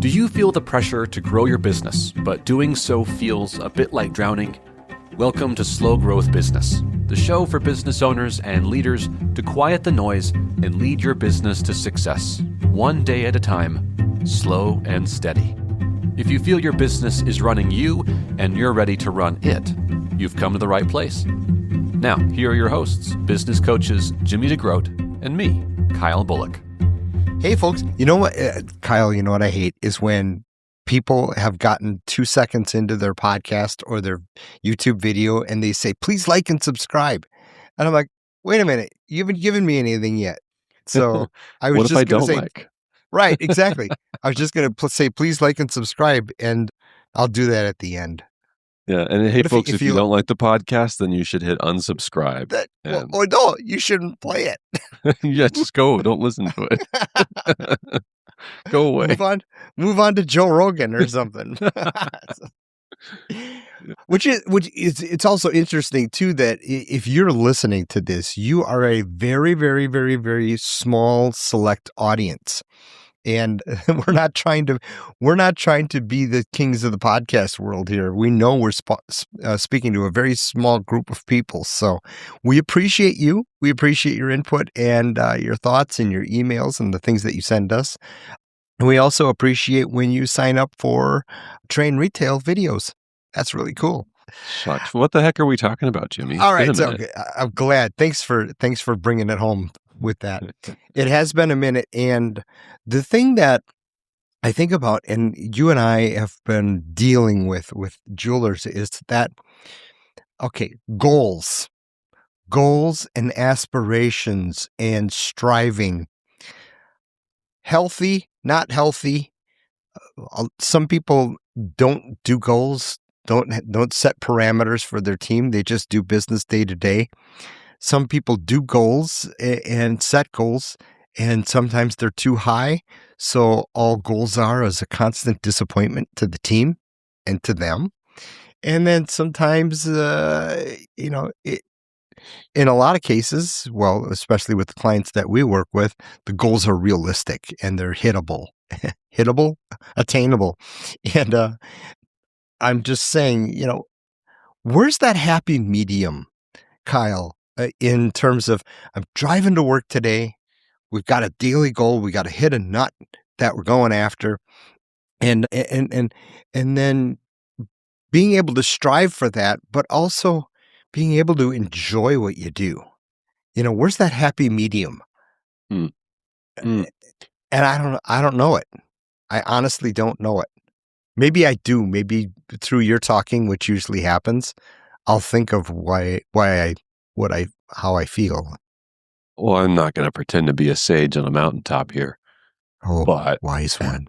Do you feel the pressure to grow your business, but doing so feels a bit like drowning? Welcome to Slow Growth Business, the show for business owners and leaders to quiet the noise and lead your business to success, one day at a time, slow and steady. If you feel your business is running you and you're ready to run it, you've come to the right place. Now, here are your hosts, business coaches Jimmy DeGroot and me, Kyle Bullock. Hey, folks, you know what, Kyle, you know what I hate is when people have gotten 2 seconds into their podcast or their YouTube video and they say, please like and subscribe. And I'm like, wait a minute, you haven't given me anything yet. So I was What if I just going to don't say, like? right, exactly. I was just going to say, please like and subscribe, and I'll do that at the end. Yeah, and hey, But folks, if you don't like the podcast, then you should hit unsubscribe. Oh, no, you shouldn't play it. Yeah, just go. Don't listen to it. Go away. Move on to Joe Rogan or something. It's also interesting too that if you're listening to this, you are a very, very, very, very small select audience. And we're not trying to be the kings of the podcast world here. We know we're speaking to a very small group of people. So we appreciate you. We appreciate your input and your thoughts and your emails and the things that you send us. And we also appreciate when you sign up for Train Retail videos. That's really cool. Shucks. What the heck are we talking about, Jimmy? All right. So I'm glad. Thanks for bringing it home with that. It has been a minute. And the thing that I think about, and you and I have been dealing with jewelers, is that, okay, goals and aspirations and striving, healthy, not healthy. Some people don't do goals, don't set parameters for their team. They just do business day to day. Some people do goals and set goals, and sometimes they're too high. So all goals are is a constant disappointment to the team and to them. And then sometimes, in a lot of cases, well, especially with the clients that we work with, the goals are realistic and they're hittable, attainable. And I'm just saying, where's that happy medium, Kyle? In terms of, I'm driving to work today. We've got a daily goal. We got to hit a nut that we're going after, and then being able to strive for that, but also being able to enjoy what you do. Where's that happy medium? And I don't know it. I honestly don't know it. Maybe I do. Maybe through your talking, which usually happens, I'll think of how I feel. Well, I'm not going to pretend to be a sage on a mountaintop here. Oh, but wise one.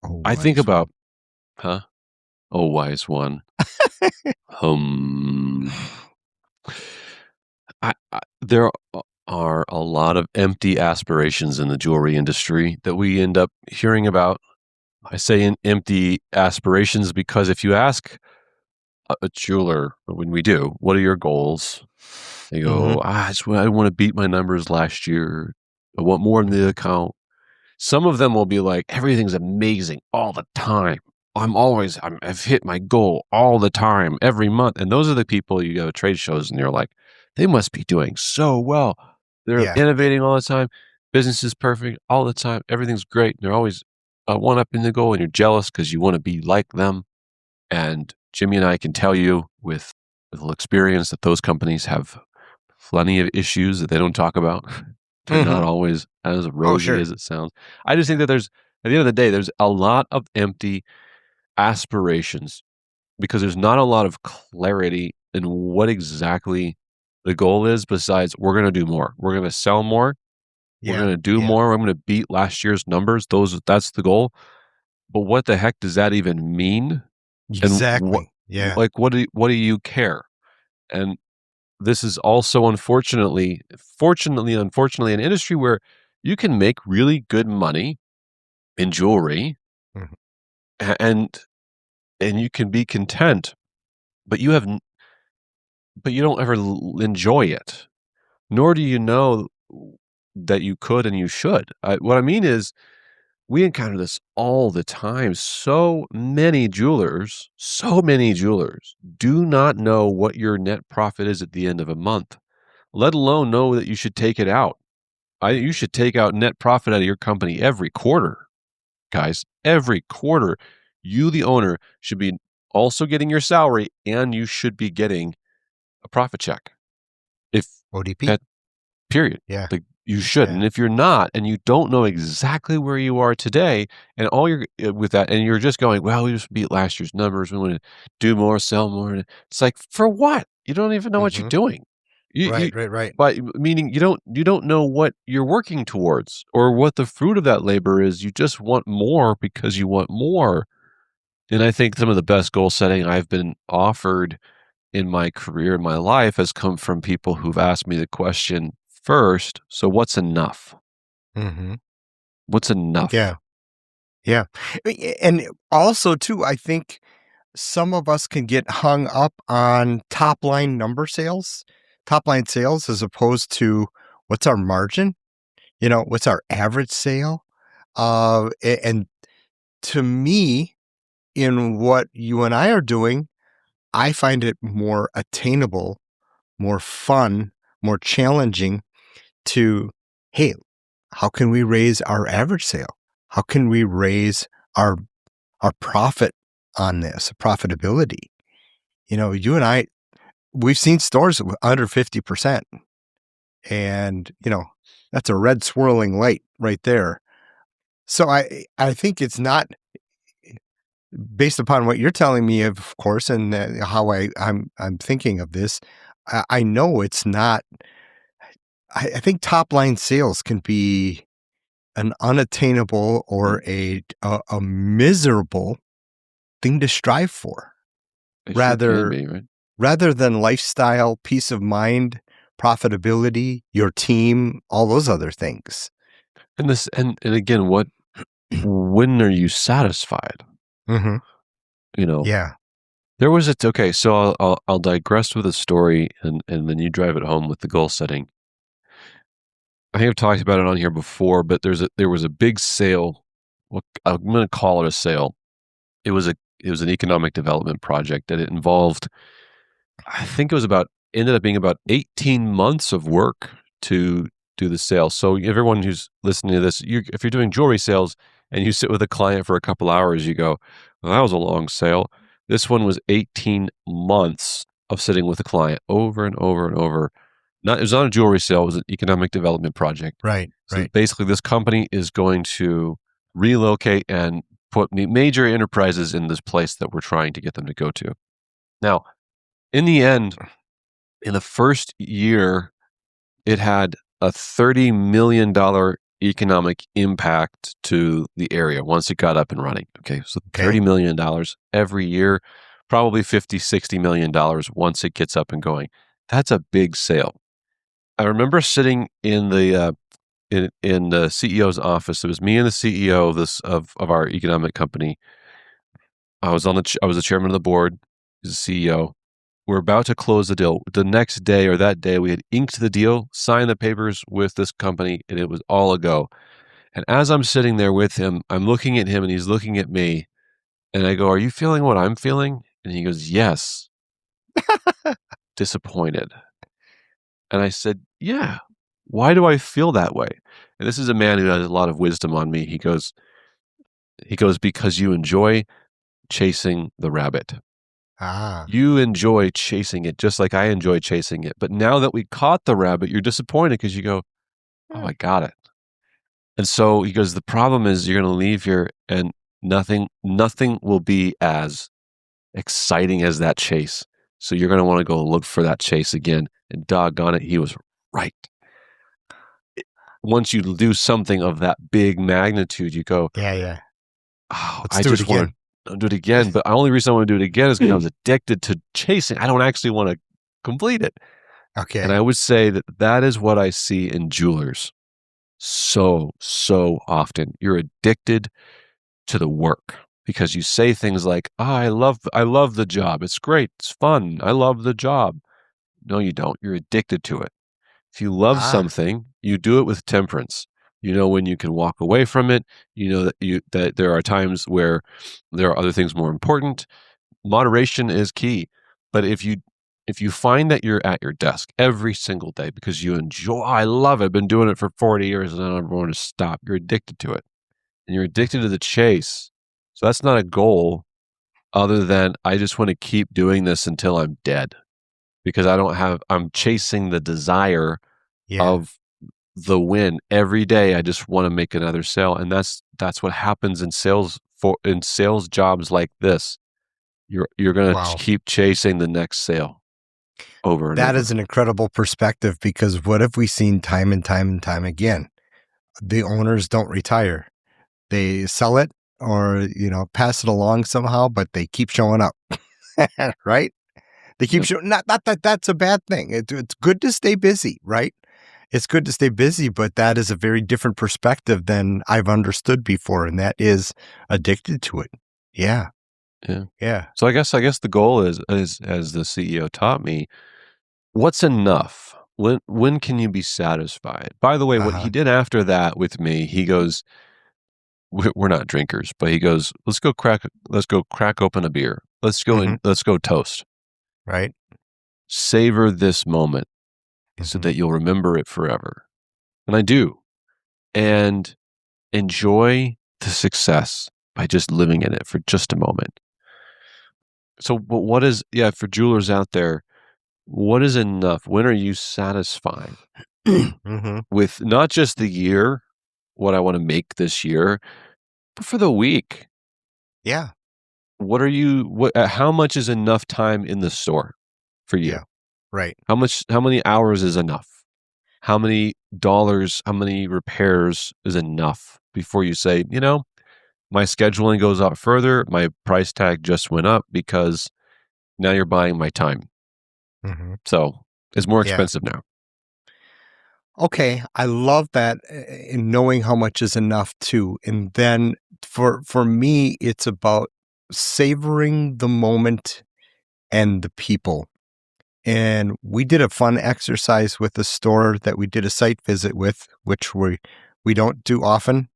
Oh, I think about, Oh, wise one. There are a lot of empty aspirations in the jewelry industry that we end up hearing about. I say empty aspirations because if you ask a jeweler, when we do, what are your goals? They go, I want to beat my numbers last year. I want more in the account. Some of them will be like, everything's amazing all the time. I've hit my goal all the time, every month. And those are the people you go to trade shows and you're like, they must be doing so well. They're innovating all the time. Business is perfect all the time. Everything's great. And they're always one up in the goal, and you're jealous because you want to be like them. And Jimmy and I can tell you with little experience that those companies have plenty of issues that they don't talk about. They're not always as rosy as it sounds. I just think that at the end of the day, there's a lot of empty aspirations because there's not a lot of clarity in what exactly the goal is besides we're going to do more. We're going to sell more. We're going to do more. We're going to beat last year's numbers. That's the goal. But what the heck does that even mean? Exactly. What do you care? And this is also unfortunately an industry where you can make really good money in jewelry, and you can be content, but you don't ever enjoy it, nor do you know that you could and you should. What I mean is, we encounter this all the time. So many jewelers do not know what your net profit is at the end of a month, let alone know that you should take it out. You should take out net profit out of your company every quarter, guys. Every quarter, you, the owner, should be also getting your salary, and you should be getting a profit check. If ODP. at period. Yeah. Like you should. Yeah. And if you're not, and you don't know exactly where you are today, and all you're with that, and you're just going, well, we just beat last year's numbers. We want to do more, sell more. And it's like, for what? You don't even know what you're doing. Right. But meaning you don't know what you're working towards or what the fruit of that labor is. You just want more because you want more. And I think some of the best goal setting I've been offered in my career, in my life, has come from people who've asked me the question first, so what's enough? Mm-hmm. What's enough? Yeah. And also, too, I think some of us can get hung up on top line sales, as opposed to what's our margin, what's our average sale. And to me, in what you and I are doing, I find it more attainable, more fun, more challenging to, hey, how can we raise our average sale? How can we raise our profit on this, profitability? You and I, we've seen stores under 50%. And, that's a red swirling light right there. So I think it's not, based upon what you're telling me, of course, and how I'm thinking of this, I know it's not. I think top line sales can be an unattainable or a miserable thing to strive for, It sure can be, right? rather than lifestyle, peace of mind, profitability, your team, all those other things. And this, and again, when are you satisfied? Mm-hmm. Yeah. There was okay. So I'll digress with a story, and then you drive it home with the goal setting. I think I've talked about it on here before, but there was a big sale. Well, I'm going to call it a sale. It was an economic development project that it involved. I think ended up being about 18 months of work to do the sale. So everyone who's listening to this, if you're doing jewelry sales and you sit with a client for a couple hours, you go, well, that was a long sale. This one was 18 months of sitting with a client over and over and over. It was not a jewelry sale. It was an economic development project. Right. So basically, this company is going to relocate and put major enterprises in this place that we're trying to get them to go to. Now, in the end, in the first year, it had a $30 million economic impact to the area once it got up and running. Okay, so $30 million every year, probably $50-60 million once it gets up and going. That's a big sale. I remember sitting in the in the CEO's office. It was me and the CEO of our economic company. I was the chairman of the board, he's the CEO. We're about to close the deal. The next day or that day, we had inked the deal, signed the papers with this company, and it was all a go. And as I'm sitting there with him, I'm looking at him and he's looking at me. And I go, are you feeling what I'm feeling? And he goes, yes. Disappointed. And I said, yeah. Why do I feel that way? And this is a man who has a lot of wisdom on me. He goes, because you enjoy chasing the rabbit. You enjoy chasing it just like I enjoy chasing it. But now that we caught the rabbit, you're disappointed because you go, oh, I got it. And so he goes, the problem is you're going to leave here and nothing will be as exciting as that chase. So you're going to want to go look for that chase again. And doggone it, he was right. Once you do something of that big magnitude, you go, yeah. Oh, I just want to do it again. But the only reason I want to do it again is because I was addicted to chasing. I don't actually want to complete it. Okay. And I would say that is what I see in jewelers so often. You're addicted to the work because you say things like, oh, I love the job. It's great. It's fun. I love the job. No, you don't. You're addicted to it. If you love something, you do it with temperance. You know when you can walk away from it. You know that there are times where there are other things more important. Moderation is key. But if you find that you're at your desk every single day because you enjoy, I love it, I've been doing it for 40 years and I don't ever want to stop. You're addicted to it and you're addicted to the chase. So that's not a goal other than I just want to keep doing this until I'm dead because I'm chasing the desire Yeah. of the win every day. I just want to make another sale. And that's what happens in sales jobs like this. You're going to Wow. keep chasing the next sale over and That over. is an incredible perspective, because what have we seen time and time and time again? The owners don't retire. They sell it or, pass it along somehow, but they keep showing up, right? They keep Yep. showing, not that that's a bad thing. It's good to stay busy, right? It's good to stay busy, but that is a very different perspective than I've understood before, and that is addicted to it. Yeah. Yeah. Yeah. So I guess the goal is as the CEO taught me, what's enough? When can you be satisfied? By the way, what he Uh-huh. did after that with me, he goes, we're not drinkers, but he goes, let's go crack open a beer. Mhm. Let's go toast. Right. Savor this moment so Mhm. that you'll remember it forever. And I do. And enjoy the success by just living in it for just a moment. So, but for jewelers out there, what is enough? When are you satisfied Mhm. with not just the year, what I want to make this year, but for the week? Yeah. How much is enough time in the store for you? Yeah. Right. How many hours is enough? How many dollars, how many repairs is enough before you say, my scheduling goes out further. My price tag just went up because now you're buying my time. Mhm. So it's more Yeah. expensive now. Okay, I love that, in knowing how much is enough too. And then for me, it's about savoring the moment and the people. And we did a fun exercise with the store that we did a site visit with, which we don't do often,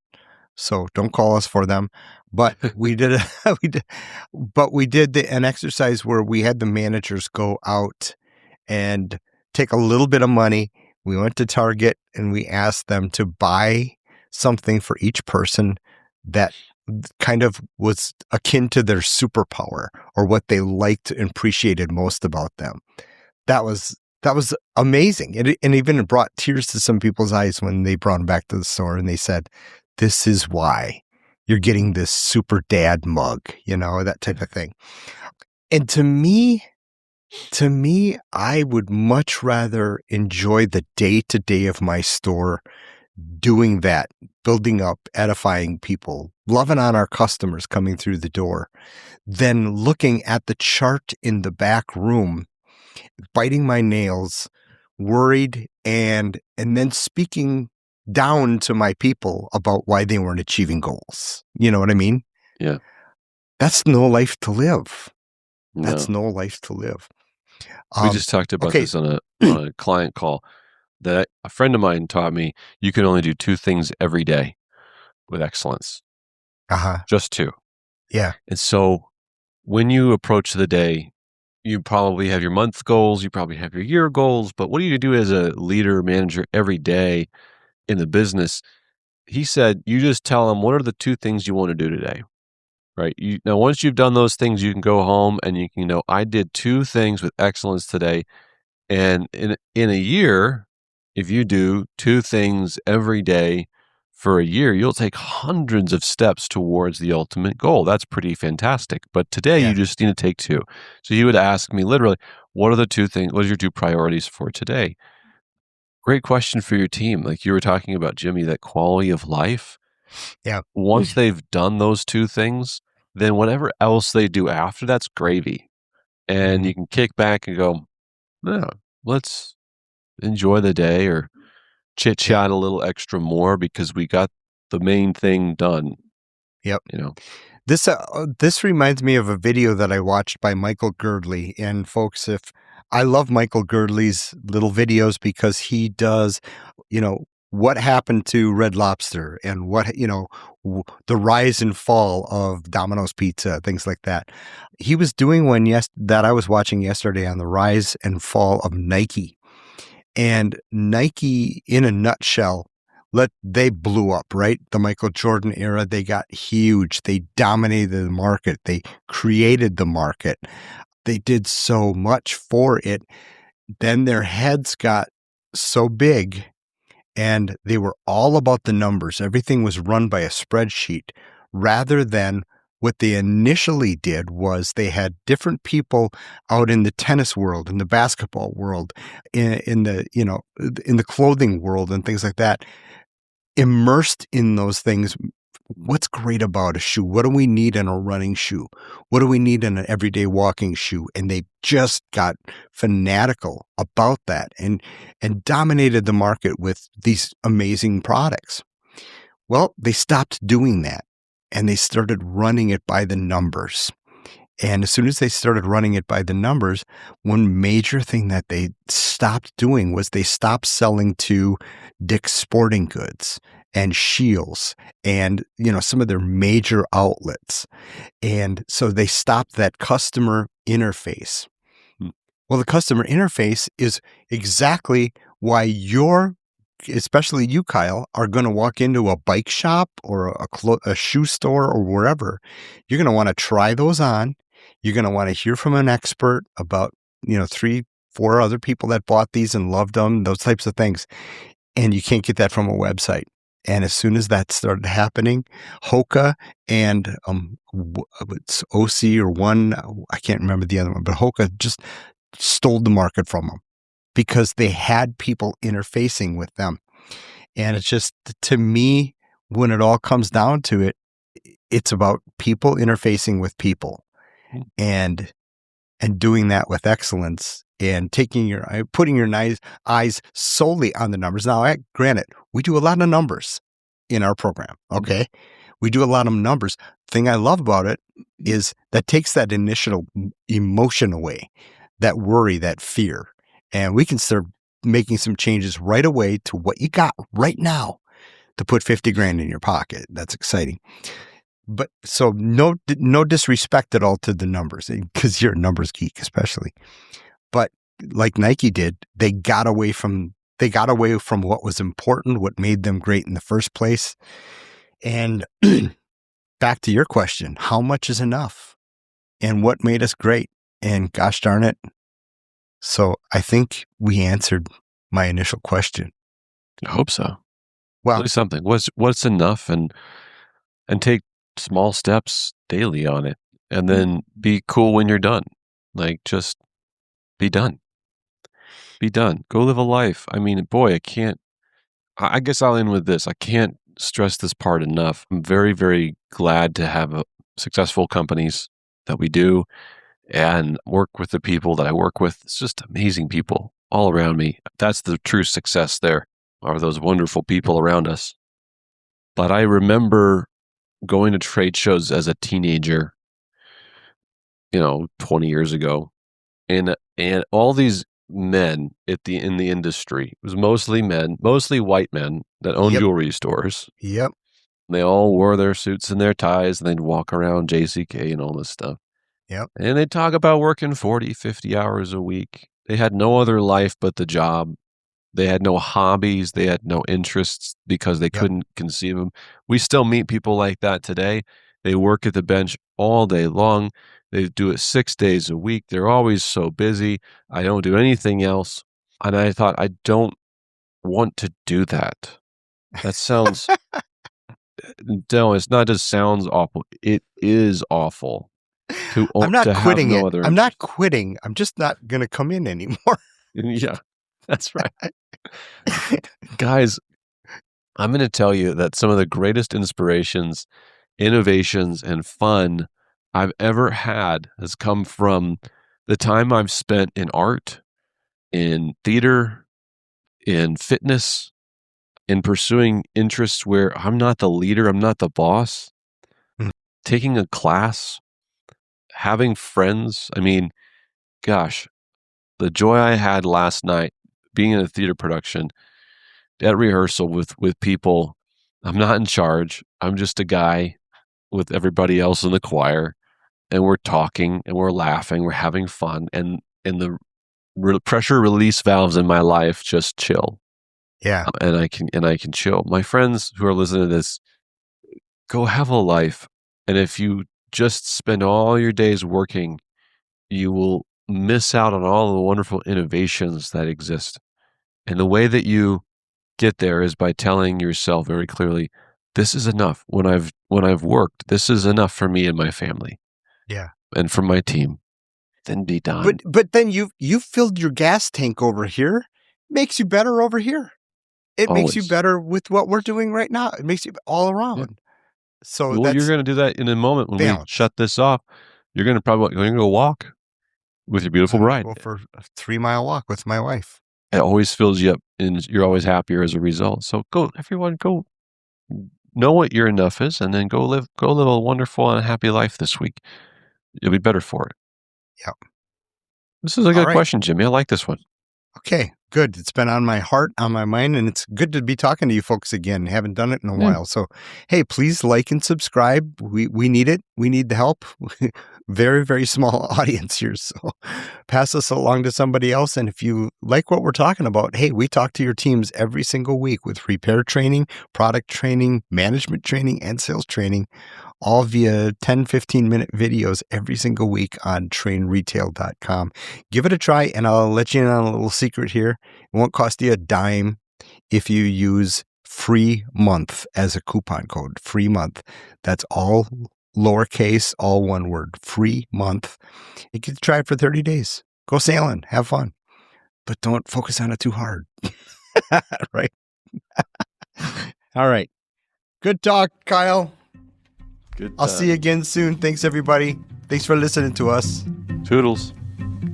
so don't call us for them. But we did an exercise where we had the managers go out and take a little bit of money. We went to Target and we asked them to buy something for each person that kind of was akin to their superpower or what they liked and appreciated most about them. That was amazing. And even it brought tears to some people's eyes when they brought them back to the store and they said, "This is why you're getting this super dad mug," that type of thing. And to me, I would much rather enjoy the day-to-day of my store doing that, building up, edifying people, loving on our customers coming through the door, than looking at the chart in the back room, biting my nails, worried, and then speaking down to my people about why they weren't achieving goals. You know what I mean? Yeah. That's no life to live. That's No. no life to live. We just talked about Okay. this on a client call that a friend of mine taught me you can only do two things every day with excellence. Uh-huh. Just two. Yeah. And so when you approach the day, you probably have your month goals, you probably have your year goals, but what do you do as a leader, manager every day in the business? He said, you just tell them what are the two things you want to do today, right? Now, once you've done those things, you can go home and you can I did two things with excellence today. And in a year, if you do two things every day for a year, you'll take hundreds of steps towards the ultimate goal. That's pretty fantastic. But today you Yeah. just need to take two. So you would ask me literally, what are your two priorities for today? Great question for your team. Like you were talking about, Jimmy, that quality of life. Yeah. Once they've done those two things, then whatever else they do after that's gravy. And Mhm. you can kick back and go, no, let's enjoy the day or chit Yeah. chat a little extra more because we got the main thing done, Yep. you know. This reminds me of a video that I watched by Michael Girdley. And folks, if I love Michael Girdley's little videos because he does, you know, what happened to Red Lobster and the rise and fall of Domino's Pizza, things like that. He was doing one that I was watching yesterday on the rise and fall of Nike. And Nike, in a nutshell, they blew up, right? The Michael Jordan era, they got huge. They dominated the market. They created the market. They did so much for it. Then their heads got so big and they were all about the numbers. Everything was run by a spreadsheet rather than what they initially did was they had different people out in the tennis world, in the basketball world, in the clothing world and things like that, immersed in those things. What's great about a shoe? What do we need in a running shoe? What do we need in an everyday walking shoe? And they just got fanatical about that and dominated the market with these amazing products. Well, they stopped doing that and they started running it by the numbers. And as soon as they started running it by the numbers, one major thing that they stopped doing was they stopped selling to Dick's Sporting Goods and Shields and, some of their major outlets. And so they stopped that customer interface. Well, the customer interface is exactly why especially you, Kyle, are going to walk into a bike shop or a shoe store or wherever. You're going to want to try those on. You're going to want to hear from an expert about, 3, 4 other people that bought these and loved them, those types of things. And you can't get that from a website. And as soon as that started happening, Hoka and it's OC or one, I can't remember the other one, but Hoka just stole the market from them because they had people interfacing with them. And it's just, to me, when it all comes down to it, it's about people interfacing with people and doing that with excellence and putting your eyes solely on the numbers. Now, granted, we do a lot of numbers in our program. Okay. We do a lot of numbers. The thing I love about it is that takes that initial emotion away, that worry, that fear. And we can start making some changes right away to what you got right now to put 50 grand in your pocket. That's exciting. But so no disrespect at all to the numbers, because you're a numbers geek, especially. But like Nike did, they got away from what was important, what made them great in the first place. And back to your question, how much is enough? And what made us great? And gosh darn it. So I think we answered my initial question. I hope so. Well, do something. What's enough, and take small steps daily on it, and then be cool when you're done. Like, just be done. Be done. Go live a life. I mean, boy, I guess I'll end with this. I can't stress this part enough. I'm very, very glad to have successful companies that we do and work with the people that I work with. It's just amazing people all around me. That's the true success there, are those wonderful people around us. But I remember going to trade shows as a teenager, 20 years ago, and all these men in the industry, it was mostly men, mostly white men that owned jewelry stores. Yep. They all wore their suits and their ties, and they'd walk around JCK and all this stuff. Yep. And they'd talk about working 40, 50 hours a week. They had no other life but the job. They had no hobbies. They had no interests because they couldn't conceive them. We still meet people like that today. They work at the bench all day long. They do it 6 days a week. They're always so busy. I don't do anything else. And I thought, I don't want to do that. That sounds, no, it's not just sounds awful. It is awful. I'm not quitting it. I'm not quitting. I'm just not going to come in anymore. Yeah, that's right. Guys, I'm going to tell you that some of the greatest inspirations, innovations, and fun I've ever had has come from the time I've spent in art, in theater, in fitness, in pursuing interests where I'm not the leader, I'm not the boss, taking a class, having friends. I mean, gosh, the joy I had last night being in a theater production, at rehearsal with people. I'm not in charge. I'm just a guy with everybody else in the choir, and we're talking and we're laughing, we're having fun, and the pressure release valves in my life just chill. Yeah. And I can chill. My friends who are listening to this, go have a life. And if you just spend all your days working, you will miss out on all the wonderful innovations that exist. And the way that you get there is by telling yourself very clearly, this is enough. When I've worked, this is enough for me and my family. Yeah. And for my team. Then be done. But then you filled your gas tank over here. Makes you better over here. It makes you Always. better with what we're doing right now. It makes you all around. Yeah. So Well, that's you're going to do that in a moment when we balance. shut this off. You're going to go walk with your beautiful bride. Go for a 3-mile walk with my wife. It always fills you up, and you're always happier as a result. So everyone go know what your enough is, and then go live a wonderful and happy life this week. You'll be better for it. Yep. This is a good question, Jimmy. I like this one. Okay, good. It's been on my heart, on my mind, and it's good to be talking to you folks again. Haven't done it in a while. So, hey, please like and subscribe. We need it. We need the help. Very, very small audience here. So pass us along to somebody else. And if you like what we're talking about, hey, we talk to your teams every single week with repair training, product training, management training, and sales training, all via 10, 15-minute videos every single week on trainretail.com. Give it a try, and I'll let you in on a little secret here. It won't cost you a dime if you use free month as a coupon code. Free month. That's all lowercase, all one word. Free month. You can try it for 30 days. Go sailing. Have fun. But don't focus on it too hard. Right? All right. Good talk, Kyle. Good. I'll see you again soon. Thanks, everybody. Thanks for listening to us. Toodles.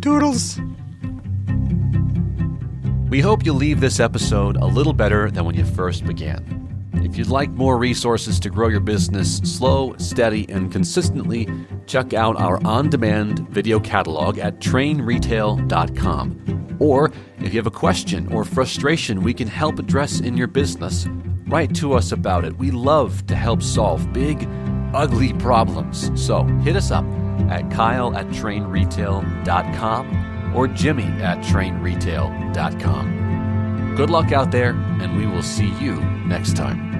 Toodles. We hope you leave this episode a little better than when you first began. If you'd like more resources to grow your business slow, steady, and consistently, check out our on-demand video catalog at trainretail.com. Or if you have a question or frustration we can help address in your business, write to us about it. We love to help solve big, ugly problems. So hit us up at kyle@trainretail.com or jimmy@trainretail.com. Good luck out there, and we will see you next time.